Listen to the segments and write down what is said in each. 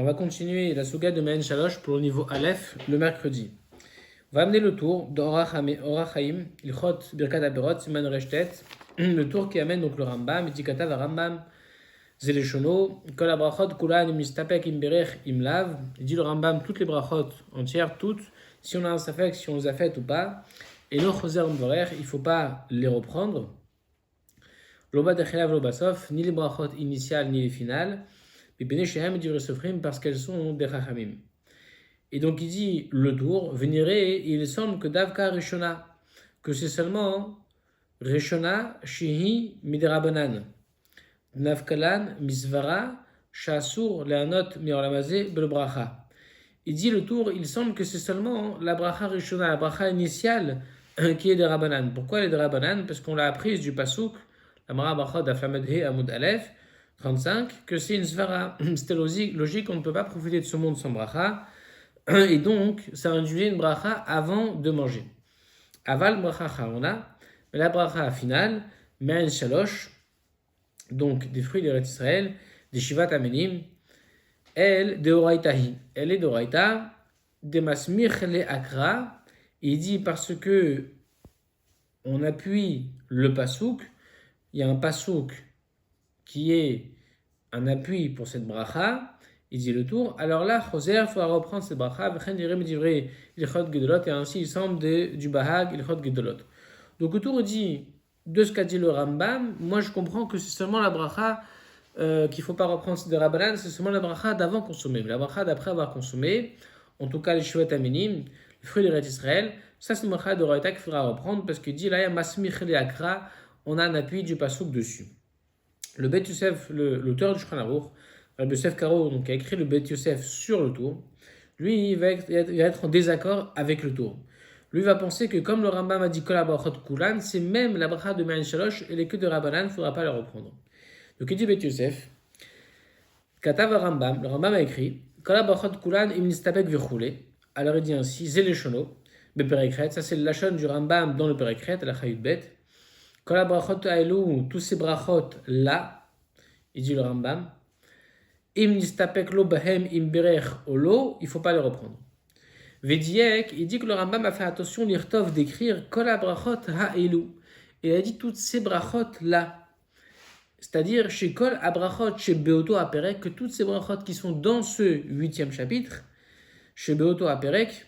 va continuer la souga de Ma'en Shalosh pour le niveau Aleph le mercredi. On va amener le tour d'Orach Chaim, Ilchot Birkat Aperot, Siman Reshtet, le tour qui amène donc le Rambam, Itikatav Rambam, Zeleshono, Kol Abrachot Kulan Mistapek Imberech Imlav. Il dit le Rambam, toutes les brachot entières, toutes, si on a un safek, si on les a faites ou pas, et no Choser Mvorech, il ne faut pas les reprendre. Loba Dechilav Lobasof, ni les brachot initiales ni les finales, parce qu'elles sont des Chachamim. Et donc il dit le tour, venirez, il semble que Davka Rishona, que c'est seulement Rishona Shihi Miderabanan, Navkalan Misvara Shasur Leanot Mirolamaze Belbracha. Il dit le tour, il semble que c'est seulement la bracha Rishona, la bracha initiale qui est des Rabanan. Pourquoi elle est des Rabanan? Parce qu'on l'a apprise du Pasuk, la Mara Bracha d'Aflamadhe Amud Aleph 35, que c'est une svara. C'était logique, on ne peut pas profiter de ce monde sans bracha, et donc ça induit une bracha avant de manger. Aval bracha charona, mais la bracha finale, Ma'en Shalosh, donc des fruits d'Eretz Israël, des Shivat Amenim, elle de Oraitahi, elle est d'Oraita, de Masmich le Akra, il dit parce que on appuie le pasouk, il y a un pasouk qui est un appui pour cette bracha, il dit le tour, alors là, Choser, il faudra reprendre cette bracha, et ainsi il semble du Bahag, Ilchot Gedolot. Donc le tour dit, de ce qu'a dit le Rambam, moi je comprends que c'est seulement la bracha qu'il ne faut pas reprendre, c'est de Rabbanan, c'est seulement la bracha d'avant consommer. Mais la bracha d'après avoir consommé, en tout cas les chouettes aminim, les fruits de l'Eretz Israël, ça c'est une bracha de Raïta qu'il faudra reprendre, parce qu'il dit là, il y a Masmich le Akra, on a un appui du pasouk dessus. Le Bet Yosef, l'auteur du Shulchan Aruch, Rabbi Yosef Karo, donc, qui a écrit le Bet Yosef sur le tour, lui, il va être en désaccord avec le tour. Lui va penser que comme le Rambam a dit Kol Abrachot Kulan, c'est même la bracha de Ma'en Shalosh, et les queues de Rabbanan, il ne faudra pas la reprendre. Donc il dit Bet Yosef, Katav Rambam, le Rambam a écrit Kol Abrachot Kulan im nistapek v'choule. Alors il dit ainsi, Zeleshono, Beperekret, ça c'est le lachon du Rambam dans le Perekret, à la Chayut Bet. Kol Abrachot Aelu, tous ces brachot là, il dit le Rambam, Im nistapek lo bahem im berech olo, il ne faut pas les reprendre. Vediek, il dit que le Rambam a fait attention, l'irtov d'écrire Kol Abrachot ha'elu. Et il a dit toutes ces brachot là. C'est-à-dire chez Kol Abrachot, chez Beoto Aperek, que toutes ces brachot qui sont dans ce 8e chapitre, chez Beoto Aperek,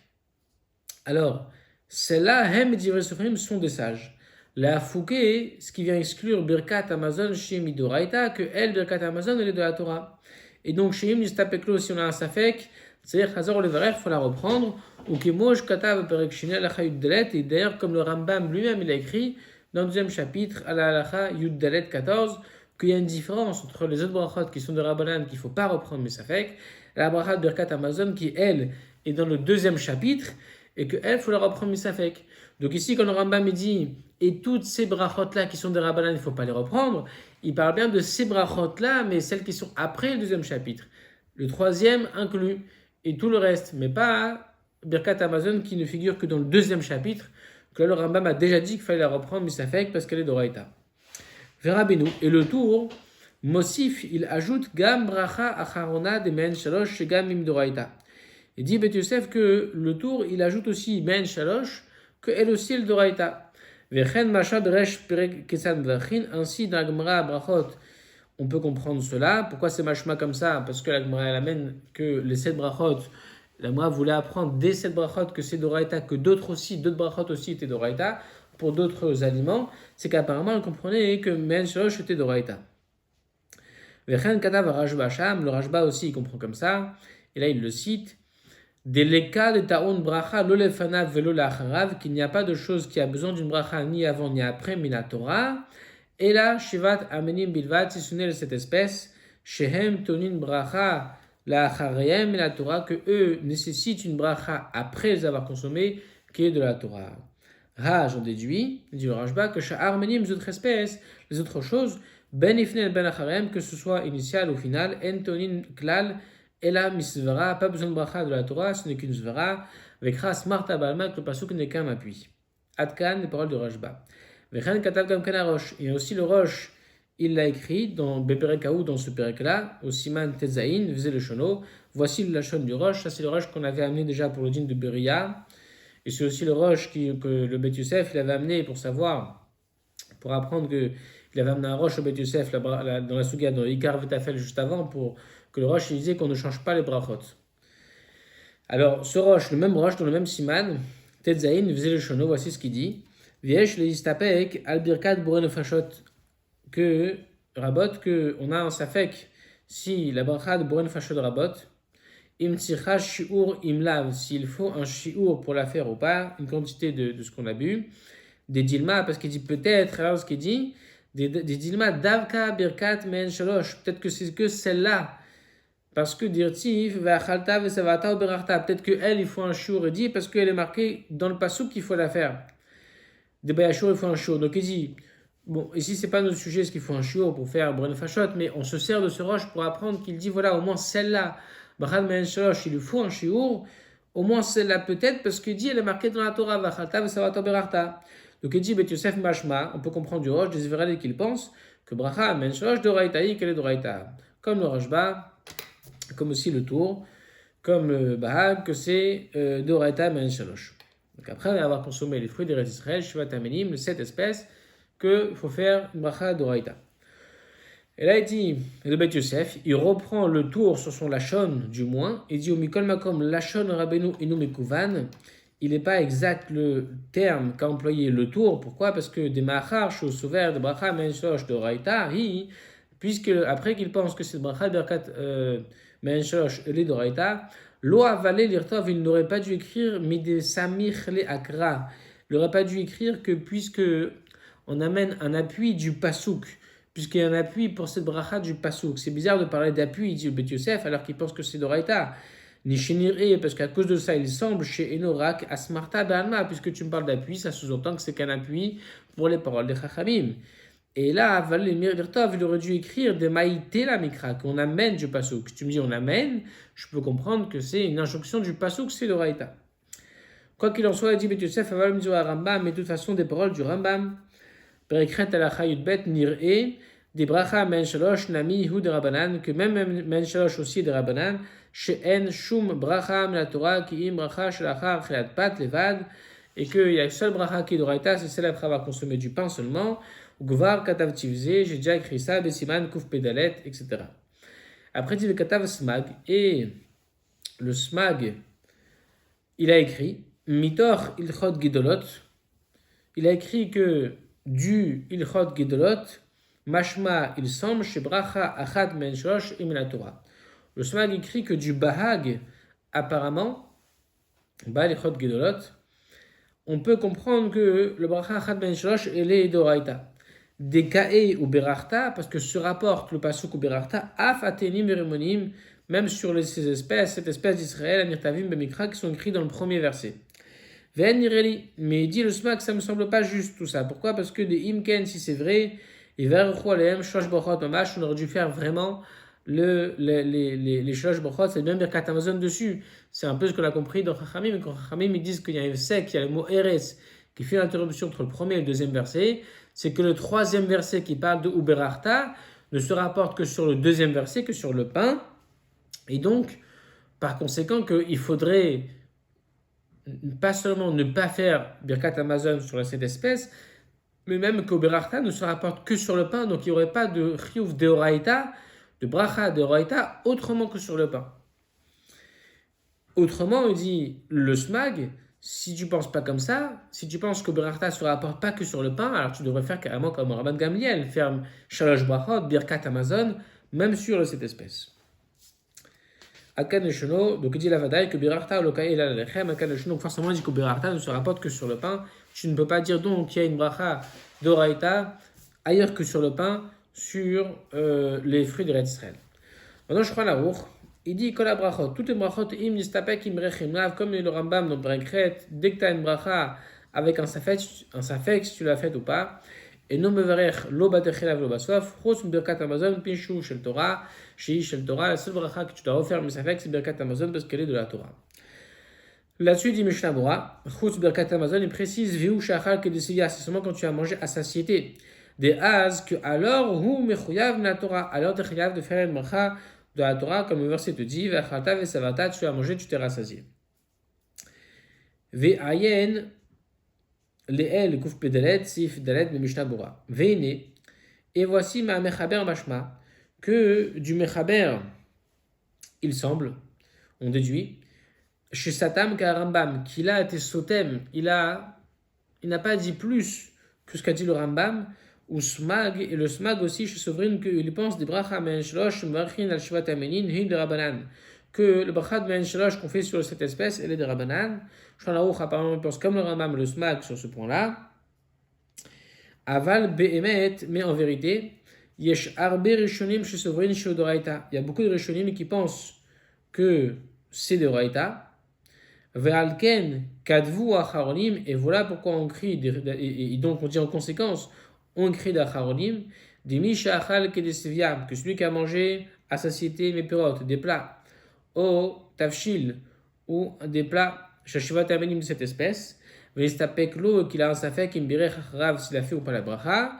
alors, celles-là, hem et divrei sofrim sont des sages. La Fouké, ce qui vient exclure Birkat Amazon chez Midoraita, que elle, Birkat Amazon, elle est de la Torah. Et donc, chez Im Nistapeklo, si on a un Safek, c'est-à-dire Chazor le Verer, il faut la reprendre. Ou Kemoj Katav Perek Shinel la Chayut Dalet, et d'ailleurs, comme le Rambam lui-même, il a écrit dans le 2e chapitre, à la Halacha Yud Dalet 14, qu'il y a une différence entre les autres brachot qui sont de Rabbanan, qu'il ne faut pas reprendre, mais Safek, la bracha de Birkat Amazon, qui elle, est dans le 2e chapitre, et que elle, il faut la reprendre, mais Safek. Donc ici, quand le Rambam dit et toutes ces brachot-là qui sont des Rabbanan, il ne faut pas les reprendre, il parle bien de ces brachot-là, mais celles qui sont après le 2e chapitre. Le 3e inclus, et tout le reste, mais pas Birkat Amazon qui ne figure que dans le 2e chapitre, que là, le Rambam a déjà dit qu'il fallait la reprendre, mais ça fait parce qu'elle est d'Oraïta. Verabenu. Et le tour, Mosif, il ajoute Gam bracha acharona de Ma'en Shalosh chez Gam im d'Oraïta. Il dit Bet Yosef que le tour, il ajoute aussi Ma'en Shalosh, que elle aussi est d'Oraïta. Vechen mashad resh perek kesan vachin, ainsi dans la Gemara brachot, on peut comprendre cela. Pourquoi c'est mashma comme ça? Parce que la Gemara elle amène que les 7 brachot, la Gemara voulait apprendre des 7 brachot que c'est d'Oraïta, que d'autres brachot aussi étaient d'Oraïta pour d'autres aliments. C'est qu'apparemment elle comprenait que Ma'en Shalosh était d'Oraïta. Vechen katav Rashba Sham, le Rashba aussi il comprend comme ça, et là il le cite. Deleka de ta'on bracha lo lefanav velo lacharav, qu'il n'y a pas de chose qui a besoin d'une bracha ni avant ni après, mina Torah. Et là, shivat amenim bilvat, si ce n'est cette espèce, shehem tonin bracha lacharayem mina Torah, que eux nécessitent une bracha après les avoir consommés, qui est de la Torah. Ha, j'en déduis, dit le Rashba, que sha'ar menim, les autres espèces, les autres choses, ben ifnel ben acharayem, que ce soit initial ou final, en tonin klal, et là, misvara, pas besoin de bracha de la Torah, ce n'est qu'une svara, avec ras marta balma, que le pasuk n'est qu'un appui. Adkan, les paroles de Rashba. Vechen katav gam kana rosh, et aussi le roche, il l'a écrit dans Beperekaou, dans ce Perek-là, au Siman Tezaïn, faisait le Shono. Voici le Lachon du Roche. Ça, c'est le Roche qu'on avait amené déjà pour le dîne de Beria. Et c'est aussi le Roche que le Beth Yosef il avait amené pour savoir, pour apprendre que il avait amené un Roche au Beth Yosef dans la Souga, dans Ikar Vetafel juste avant, pour que le Roche il disait qu'on ne change pas les brachot. Alors, ce Roche, le même Roche, dans le même Siman, Tezaïn, faisait le Shono. Voici ce qu'il dit. Viesh le Istapek, al Birkat Boren Fashot, que Rabot, qu'on a un Safek, si la bracha de Boren Fashot Rabot, Im tzircha shiur imlav, s'il faut un shiur pour la faire ou pas, une quantité de ce qu'on a bu, des dilma, parce qu'il dit peut-être, alors ce qu'il dit, des dilma davka birkat men shalosh, peut-être que c'est que celle-là, parce que dirtiv va'achalta ve'savata ou berachta, peut-être qu'elle, il faut un shiur, il dit, parce qu'elle est marquée dans le passouk qu'il faut la faire. Des bayashur, il faut un shiur, donc il dit, bon, ici c'est pas notre sujet, ce qu'il faut un shiur pour faire Boren Fashot, mais on se sert de ce roche pour apprendre qu'il dit, voilà, au moins celle-là, Bachad Men Shalosh, il lui faut un shiur, au moins celle-là peut-être, parce qu'il dit, elle est marquée dans la Torah, Vachalta Vesavata Berachta. Donc il dit, Bet Yosef Mashma, on peut comprendre du Roche, des Israéliens qu'il pense, que Bracha Men Shalosh Doraitaï, quelle est Doraita. Comme le Rashba, comme aussi le Tour, comme le Bahag, que c'est Doraita Men Shalosh. Donc après avoir consommé les fruits des restes d'Israël, Shivat Amenim, les 7 espèces, qu'il faut faire une Bracha Doraita. Et là, il dit, le Beth Yosef, il reprend le tour sur son Lachon, du moins, il dit au Mikol Makom, Lachon Rabbeinu Inu Mekouvan, il n'est pas exact le terme qu'a employé le tour. Pourquoi? Parce que des Mahar, Shou Souver, de Bracha, Menshosh, de Raïta, puisque après qu'il pense que c'est Bracha, Berkat, Menshosh, et de Raïta, Lo Avalé, l'Irtov, il n'aurait pas dû écrire Mide Samich le Akra. Il n'aurait pas dû écrire que puisque on amène un appui du Pasouk, puisqu'il y a un appui pour cette bracha du pasouk. C'est bizarre de parler d'appui, dit le Beth Yosef, alors qu'il pense que c'est d'Oraïta. Nishiniré, parce qu'à cause de ça, il semble chez Enorak, Asmarta Balma, puisque tu me parles d'appui, ça sous-entend que c'est qu'un appui pour les paroles des Chachamim. Et là, Valémir Virtov, il aurait dû écrire des Maïté la Mikra, qu'on amène du pasouk. Si tu me dis on amène, je peux comprendre que c'est une injonction du pasouk, c'est d'Oraïta. Quoi qu'il en soit, il dit Beth Yosef, Aval Mizo Rambam, mais de toute façon, des paroles du Rambam, Perekret Alacha Yudbet Nir'e, des bracha men shalosh nami hu de Rabbanan, que même men shalosh aussi de Rabbanan, she'en shum bracha la Torah ki im bracha shelachar chilat pat levad, et qu'il y a une seule bracha qui est d'Oraïta, c'est celle après avoir consommé du pain seulement, Gvar katav tivze, j'ai déjà écrit ça, besiman kuf pedalet, etc. Après dit le katav smag, et le smag, il a écrit, mitor ilchot gidolot, il a écrit que du Ilchot Gedolot, Mashma, il semble, chez Bracha Achad Men Shlosh Im la Torah. Le Smag écrit que du Bahag, apparemment, Ba Ilchot Gedolot, on peut comprendre que le Bracha Achad Men Shlosh est les Doraita. Des Kae ou Berachta, parce que se rapporte le Pasuk ou Berachta, Af Atenim Veremonim, même sur ces espèces, cette espèce d'Israël, Anirtavim Bemikra, qui sont écrits dans le premier verset. Mais il dit le smak, ça ne me semble pas juste tout ça. Pourquoi? Parce que des imken, si c'est vrai, et vers shosh bochot mamash, on aurait dû faire vraiment les shosh bochot, c'est même Birkat Amazon dessus. C'est un peu ce qu'on a compris dans Chachamim, mais quand Chachamim ils disent qu'il y a un verset, qu'il y a le mot Eres, qui fait l'interruption entre le premier et le deuxième verset, c'est que le troisième verset qui parle de Uberachta ne se rapporte que sur le deuxième verset, que sur le pain. Et donc, par conséquent, qu'il faudrait pas seulement ne pas faire Birkat Amazon sur cette espèce, mais même qu'Oberachta ne se rapporte que sur le pain, donc il n'y aurait pas de Chiyuv Deoraita, de Bracha Deoraita, autrement que sur le pain. Autrement, il dit le Smag, si tu ne penses pas comme ça, si tu penses qu'Oberachta ne se rapporte pas que sur le pain, alors tu devrais faire carrément comme Rabban Gamliel, faire Shalosh Brachot, Birkat Amazon, même sur cette espèce. Akan donc il dit la vadaï que Birachta lokaï la lechem, Akan donc forcément il dit que Birachta ne se rapporte que sur le pain. Tu ne peux pas dire donc qu'il y a une bracha d'Oraïta ailleurs que sur le pain, sur les fruits de l'Israël. Maintenant je crois la roue. Il dit que la brachot, toutes les brachot im nistapek im rechim lav, comme le Rambam dans Brekret, dès que tu as une bracha avec un safek, si tu l'as fait ou pas. Et non me verrech lo batechelav lo basof, chos birkat Amazon pinshu shel Torah, shei shel Torah, la seule bracha que tu dois refaire mais safek c'est birkat Amazon parce qu'elle est de la Torah. Là-dessus dit Mishnah Bora, chos birkat Amazon il précise viu shachal que c'est seulement quand tu as mangé à satiété. Des as que alors, hu mechuyav la Torah. Alors, tu es chayav de faire une bracha de la Torah, comme le verset te dit, V'achalta v'savata, tu as mangé, tu t'es rassasié. Ve'ayen, le'el, kuf pedalet, sif dalet, me mishnah bora. Ve'ene, et voici ma mechaber mashma, que du mechaber, il semble, on déduit, chez Satam Rambam, qu'il a été sotem, il n'a pas dit plus que ce qu'a dit le Rambam, ou Smag, et le Smag aussi chez Sovrine, qu'il pense des bracha men shlosh, marchin al shvat amenin, hin de Rabanan, que le bracha de men shlosh qu'on fait sur cette espèce, elle est de Rabanan. Shanaouch apparemment pense comme le Rambam, le Smag sur ce point-là. Aval be'emet, mais en vérité, yesh arbe rishonim chez Sovrine chez Odoraita. Il y a beaucoup de rishonim qui pensent que c'est de Raita. Ve'alken kadvu acharonim, et voilà pourquoi on crie, et donc on dit en conséquence, on crie d'acharonim, des misha achal kedesevia, que celui qui a mangé à satiété mes pérotes, des plats, au tafshil, ou des plats shashivat amenim de cette espèce, ve'istapek lo, qu'il a un safek, imbirech rav, s'il a fait ou pas la bracha,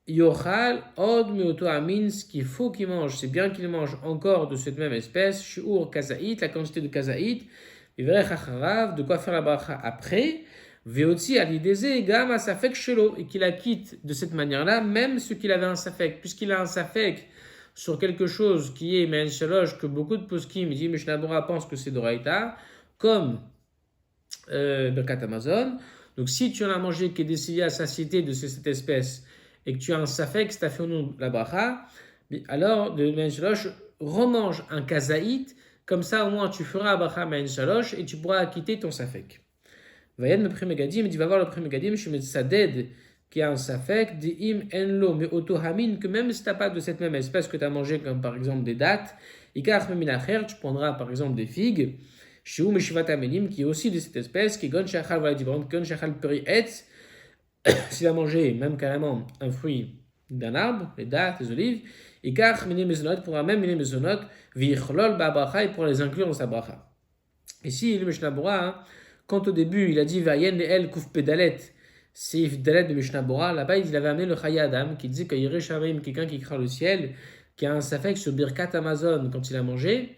yochal od meoto amin, ce qu'il faut qu'il mange, c'est bien qu'il mange encore de cette même espèce, shiur kazaït, la quantité de kazaït, de quoi faire la bracha après, veotzi alideze gam a safek shelo, et qu'il la quitte de cette manière-là, même ce qu'il avait un safek, puisqu'il a un safek sur quelque chose qui est men shalosh, que beaucoup de poskim, dit Mishnah Bora pense que c'est d'Oraita, comme Birkat Amazon. Donc si tu en as mangé qui est décidé à satiété de cette espèce, et que tu as un safek, c'est à fait au nom de la bracha, alors de men shalosh, remange un kazaït. Comme ça, au moins, tu feras Abracha Ma'en Shalosh et tu pourras acquitter ton Safek. Vayen le premier Gadim, il dit va voir le premier Gadim, je mets Saded qui a un Safek, Im Enlo, mais Otohamin, que même si tu n'as pas de cette même espèce que tu as mangé, comme par exemple des dattes, Ikar Meminacher, tu prendras par exemple des figues, Shiu Meshivat Amenim, qui est aussi de cette espèce, qui Gon Shachal, voilà, dit Gon Shachal Peri Etz, s'il a mangé même carrément un fruit d'un arbre, les dattes, les olives, Ikar Mine Mezonot, pourra même Mine Mezonot, Vichlol Babracha, et pour les inclure dans sa bracha. Ici, le Mishnah Bora, quand au début il a dit Vayen el Kuf Pedalet, Sif Dalet de Mishnah Bora, là-bas il avait amené le Chaya Adam qui disait qu'il y a quelqu'un qui craint le ciel, qui a un safek sur Birkat Amazon quand il a mangé,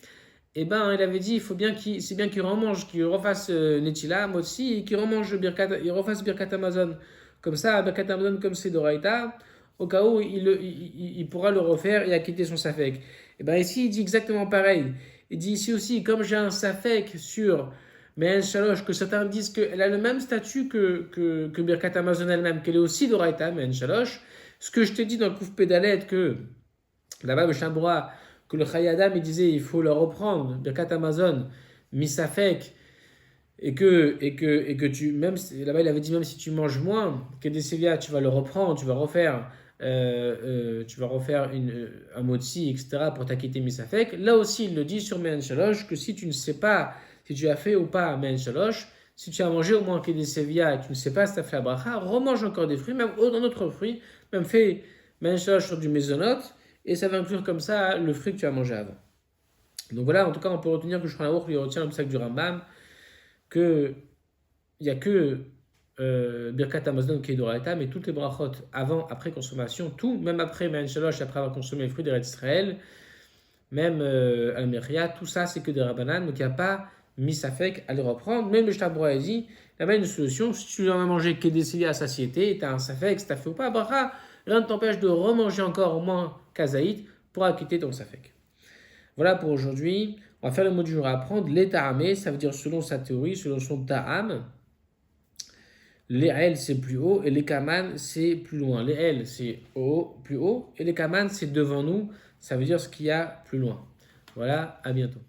et ben il avait dit c'est bien qu'il remange, qu'il refasse Netila, Motsi, et qu'il remange il refasse Birkat Amazon. Comme ça, Birkat Amazon, comme c'est d'Oraita, au cas où il pourra le refaire et acquitter son safek. Et bien ici, il dit exactement pareil. Il dit ici aussi, comme j'ai un safek sur Me'en Shalosh, que certains disent qu'elle a le même statut que Birkat Amazon elle-même, qu'elle est aussi d'Oraita, Me'en Shalosh. Ce que je t'ai dit dans le Kouf Pédalet, que là-bas, le Shambora, que le Chayadam, il disait, il faut le reprendre, Birkat Amazon, misafek, et que tu, même là-bas, il avait dit, même si tu manges moins que des Sévia, tu vas le reprendre, tu vas refaire un motzi, etc. pour t'acquitter misafek. Là aussi, il le dit sur Me'en Shalosh, que si tu ne sais pas si tu as fait ou pas Me'en Shalosh, si tu as mangé au moins des Sévia et que tu ne sais pas si tu as fait la bracha, remange encore des fruits, même dans d'autres fruits, même fais Me'en Shalosh sur du mezonot, et ça va inclure comme ça le fruit que tu as mangé avant. Donc voilà, en tout cas, on peut retenir que Shulchan Aruch lui retient le sac du Rambam, qu'il n'y a que Birkat Amazon qui est d'Oraita, mais toutes les brachot avant, après consommation, tout, même après Me'en Shalosh, après avoir consommé les fruits d'Eretz Israël, même Al-Meria, tout ça c'est que des Rabbanan, donc il n'y a pas misafek à les reprendre. Même le Shtabroa dit, il y a même une solution, si tu en as mangé que des à satiété, et tu as un safek, si tu as fait ou pas, bracha, rien ne t'empêche de remanger encore au moins kazaït pour acquitter ton safek. Voilà pour aujourd'hui. On va faire le mot du jour à apprendre. Les ta'amé, ça veut dire selon sa théorie, selon son ta'am. Les L c'est plus haut et les Kaman c'est plus loin. Les L c'est haut, plus haut et les Kaman c'est devant nous. Ça veut dire ce qu'il y a plus loin. Voilà, à bientôt.